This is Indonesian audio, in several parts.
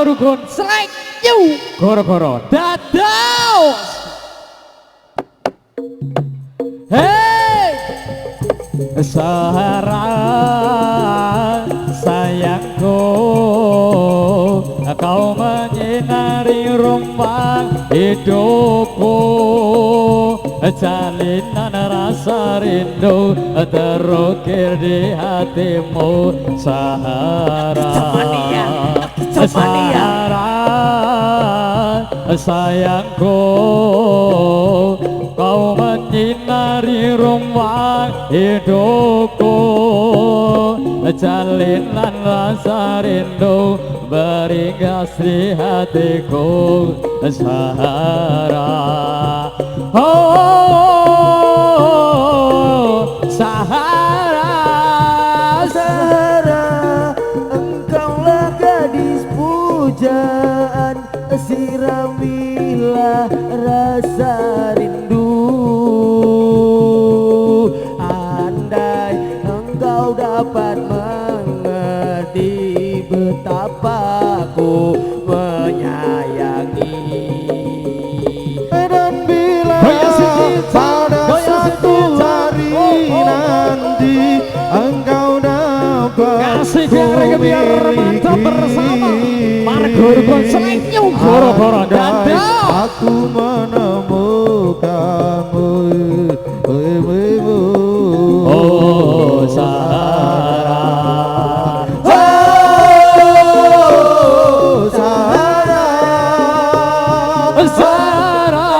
rukun selek yu goro-goro dados. Hei Sahara sayangku, kau menyinari ruang hidupku, jalinan rasa rindu terukir di hatimu. Sahara Sahara sayangku, kau menyinari ruang hidupku, jalinan rasa rindu beringas di hatiku. Sahara, oh Sahara, Sahara, engkaulah gadis pujaan, siramilah rasa rindu. Andai engkau dapat mengerti betapa aku menyayangi, dan bila pada satu hari nanti engkau dapat memiliki Margo selengnya goro-goro dados. Aku menemukanmu. Oh Sahara, oh Sahara, Sahara,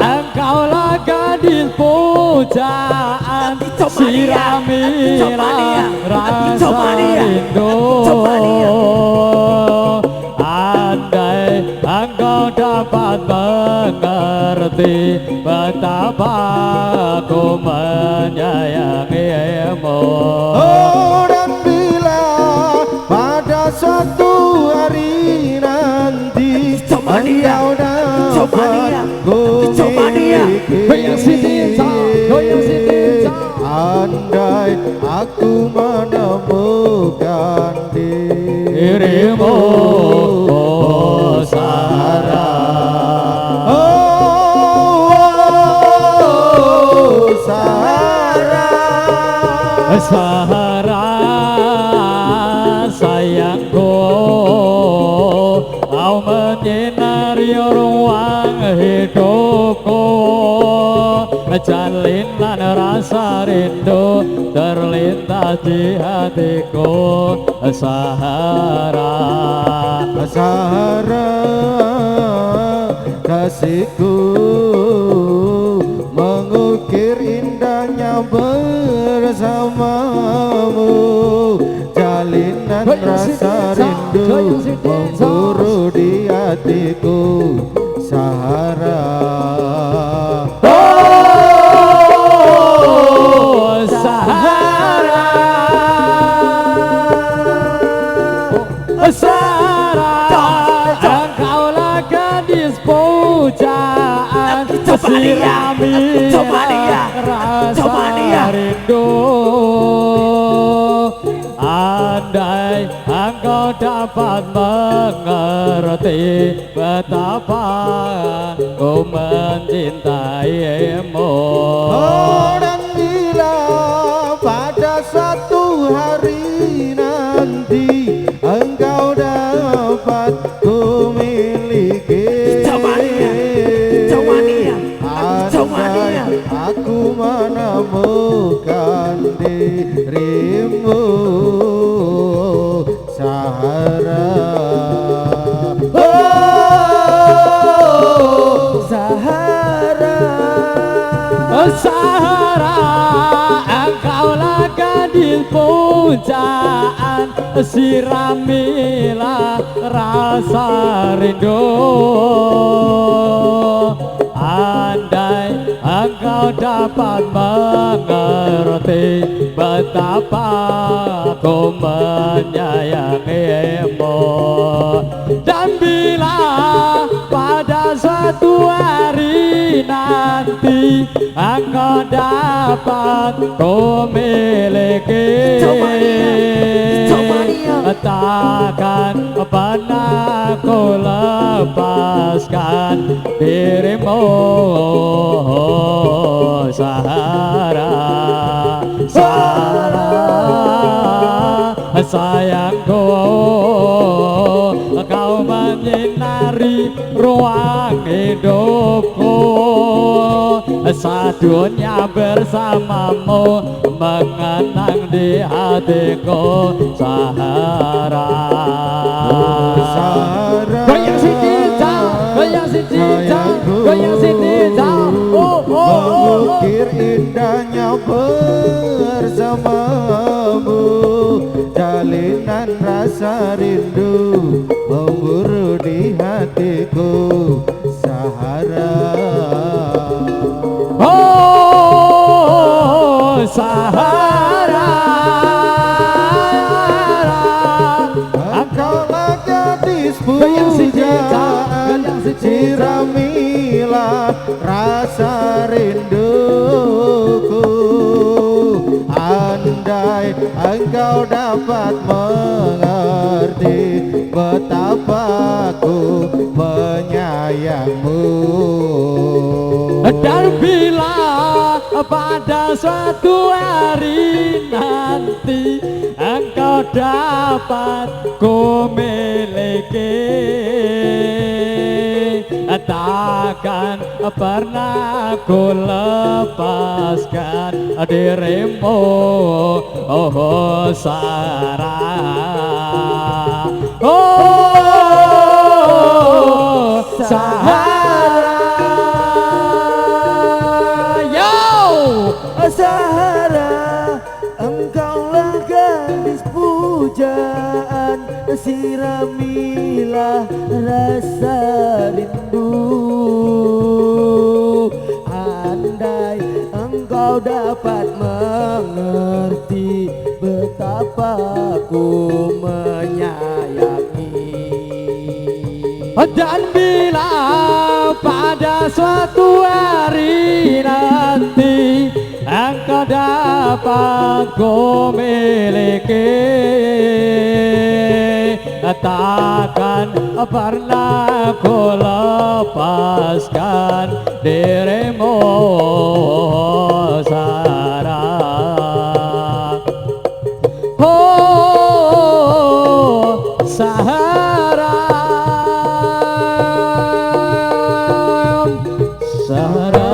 engkaulah gadis pujaan, siramilah rasa rindu. Andai engkau dapat mengerti betapa aku menyayangimu. oh, dan bila pada suatu hari nanti engkau dapat kumiliki, andai aku menemukan dirimu. Oh Sahara, oh Sahara, Sahara sayangku, kau menyinari ruang hidupku, jalinan rasa rindu terlintas di hatiku. Sahara, Sahara, kasihku mengukir indahnya bersamamu, jalinan rasa rindu memburu di hatiku. Sahara, oh Sahara, Sahara, engkaulah gadis pujaan, siramilah rasa rindu. Andai engkau dapat mengerti betapa ku mencintaimu. oh, dan bila pada suatu hari nanti engkau dapat kumiliki, andai aku menemukan dirimu. Sahara, oh Sahara, Sahara, engkaulah gadis pujaan, siramilah rasa rindu. Andai engkau dapat mengerti betapa aku menyayangimu, dan bila pada suatu hari nanti engkau dapat ku miliki, takkan pernah ku lepaskan dirimu Sahara, Sahara sayangku, kau menyinari ruang hidupku, sadunya bersamamu mengenang di hatiku Sahara. Sahara, goyang si cinta, goyang si cinta, goyang si cinta. Oh, oh, oh, mengukir indahnya bersamamu, jalinan rasa rindu memburu di hatiku Sahara. oh, Sahara, Engkaulah gadis goyang si cinta, pujaan, goyang si cinta. siramilah rasa rinduku. Andai engkau dapat mengerti betapa aku menyayangmu. Dan bila pada suatu hari nanti engkau dapat ku miliki, takkan pernah ku lepaskan dirimu, oh Sahara, oh Sahara. Sahara, engkaulah gadis pujaan, siramilah rasa rindu. Andai engkau dapat mengerti betapa aku menyayangi. Dan bila pada suatu hari nanti engkau dapat ku miliki, takkan pernah ku lepaskan dirimu Sahara. Oh Sahara, Sahara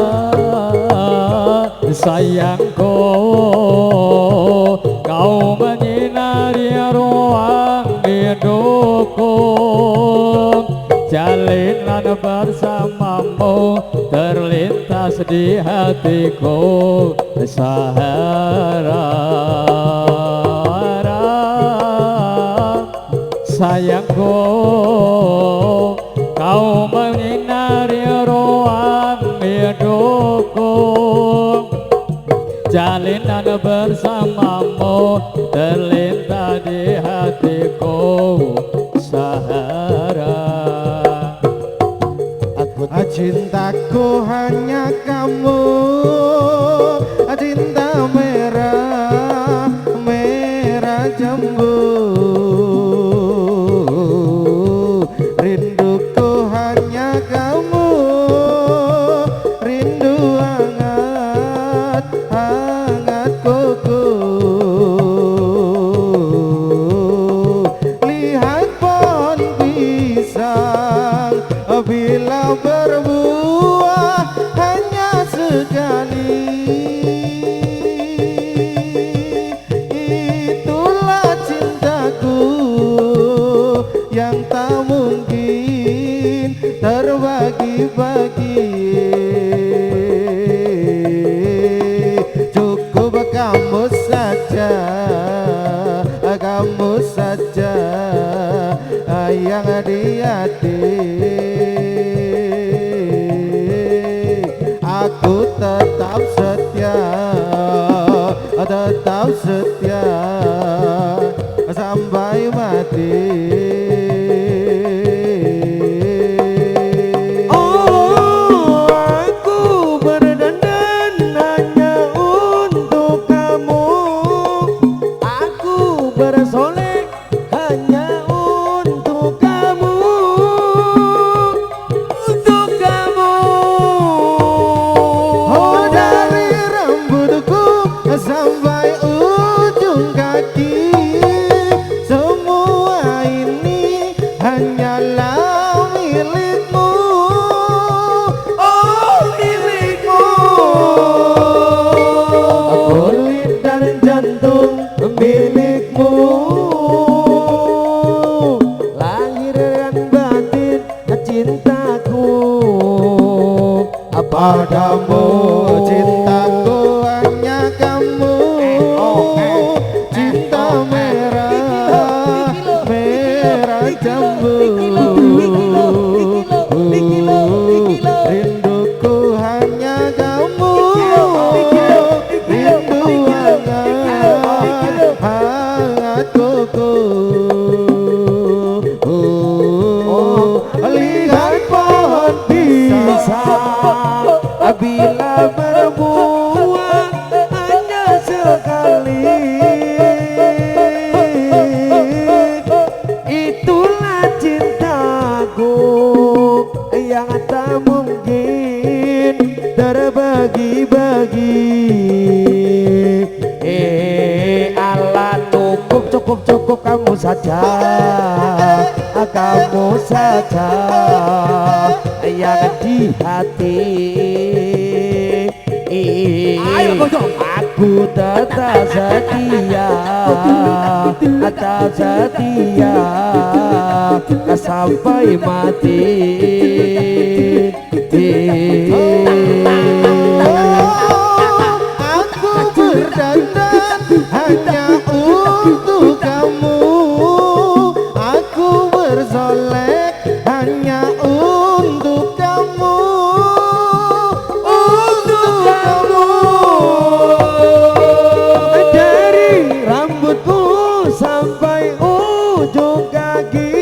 sayangku, kau menyinari ruang hidupku, jalinan bersamamu terlintas di hatiku Sahara. Sayangku, kau menyinari ruang hidupku, jalinan bersamamu terlintas di hatiku Sahara. Cintaku hanya kamu, cinta merah, merah jambu. Rinduku hanya kamu, rindu hangat, hangat kuku. Lihat pohon pisang bila berbuah hanya sekali, itulah cintaku yang tak mungkin terbagi-bagi. Cukup kamu saja, kamu saja yang di hati. Aku tetap setia, tetap setia sampai mati. Oh, aku berdandan hanya untuk kamu. Aku bersolek hanya hanyalah milikmu, oh milikmu. Kulit dan jantung milikmu, lahir dan batin cintaku padamu. Cintaku hanya kamu, cinta merah, merah jambu. Rinduku hanya kamu, rindu hangat, hangat kuku. Lihat pohon pisang bila berbuah hanya sekali, itulah cintaku yang tak mungkin terbagi-bagi. Allah cukup kamu saja, kamu saja yang di hati. Aku tetap setia, tetap setia sampai mati. Aku berdandan hanya untuk kamu, aku bersolek hanya untuk kamu, untuk kamu. Dari rambutku sampai ujung kaki,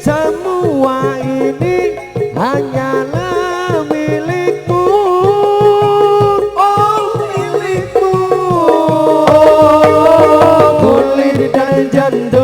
semua ini hanyalah milikmu, oh milikmu. Kulit dan jantung